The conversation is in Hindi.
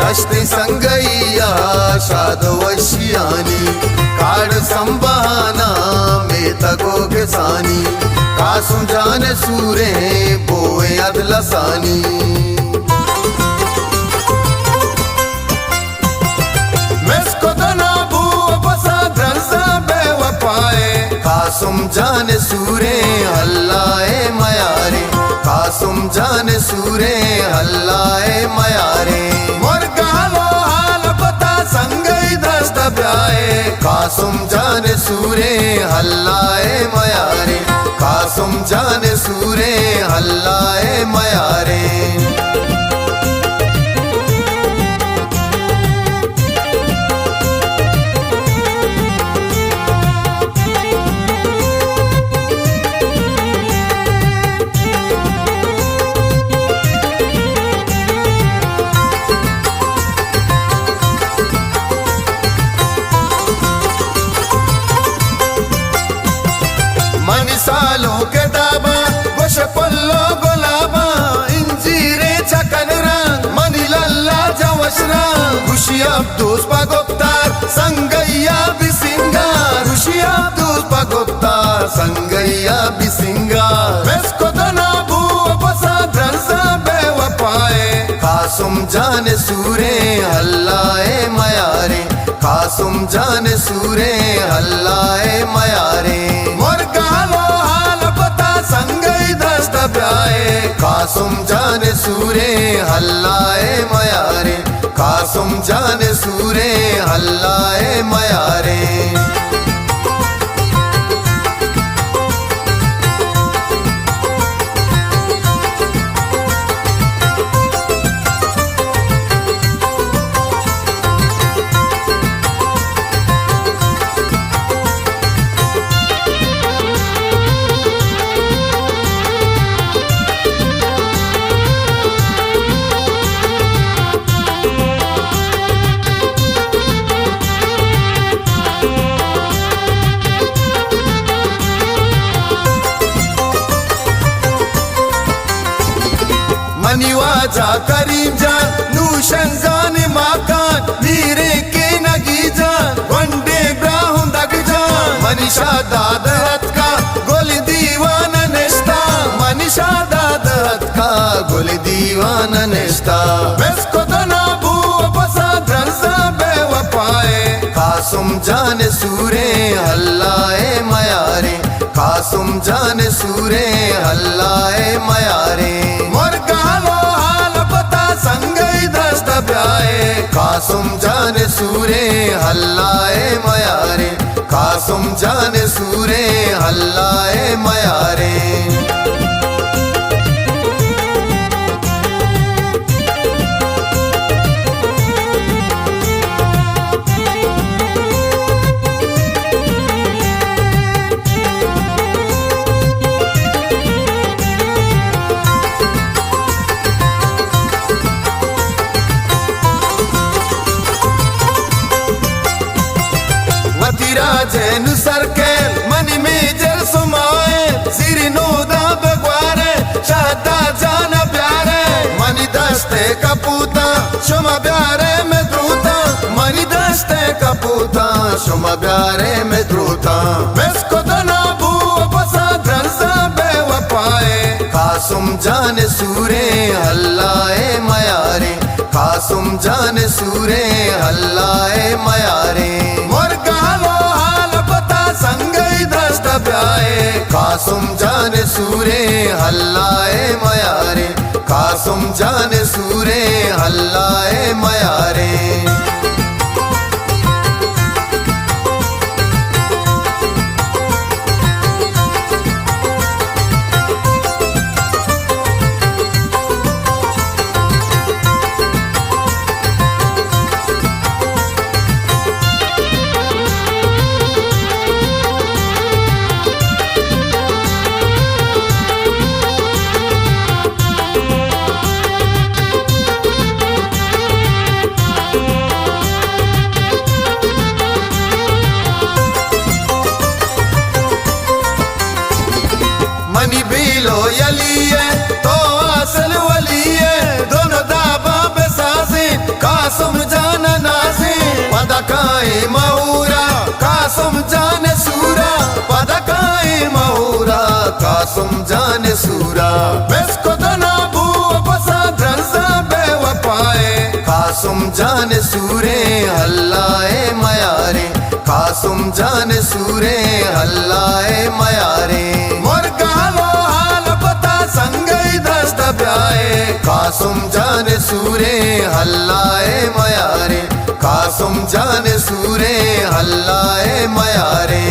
दशते संगैया शाद वशियानी काड संभाना में तगो के सानी कासुम जाने सूरे बोए अदलसानी मेस्को दना भू बसा द्रंसा बेवफाए कासुम जाने सूरे अल्लाए मयारे कासुम जाने सूरे अल्लाए मयारे मोर गालो हाल पता संगई दस्त ब्याए कासुम जाने सूरे अल्लाए मयारे कासुम जाने सूरे अल्लाए मयारे सालों के दाबा गोश पल्लो गुलाबा इंजीरे चकन रंग मनी लल्ला जवशरा खुशिया दोस्त पगुप्तार संगैया बिसिंगार खुशिया दोस्त पगुप्तार संगैया बिसिंगार मेस्को दना भू बसा द्रंसा बेवफाए कासुम जाने सूरे अल्लाए मयारे कासुम जाने सूरे अल्लाए मयारे मोर गालो संगई दस्त ब्याए कासुम जाने सूरे अल्लाए मयारे कासुम जाने सूरे अल्लाए मयारे मनीवाजा करीम जान नूशन जान माकान वीरे के नगी जान वंडे ब्राहुं दग जान मनीषा दादहत का गोल दीवाना नेस्ता मनीषा दादहत का गोल दीवाना नेस्ता मेस्को दना भू बसा द्रंसा बेवफाए कासुम जाने सूरे अल्लाए मयारे कासुम जाने सूरे अल्लाए मयारे मोर गालो हाल पता संगई दस्त ब्याए कासुम जाने सूरे अल्लाए मयारे कासुम जाने सूरे अल्लाए मयारे जेनु सरकेल मनी मेजर सुमाए सिरिनो दा बगवारे शादा जाना प्यारे मनी दस्ते कपूता शुमा प्यारे में द्रूता मनी दस्ते कपूता शुमा प्यारे में द्रूता मेस्को दना भू बसा द्रंसा बेवफाए कासुम जाने सूरे अल्लाए मयारे कासुम जाने सूरे अल्लाए मयारे मोर गालो संगई दस्त ब्याए कासुम जाने सूरे अल्लाए मयारे कासुम जाने सूरे अल्लाए मयारे जान सूरे हल्लाए मयारे कासुम जान सूरे हल्लाए मयारे मोर गालो हाल पता संगई दस्त ब्याए कासुम जान सूरे हल्लाए मयारे कासुम जान सूरे हल्लाए मयारे।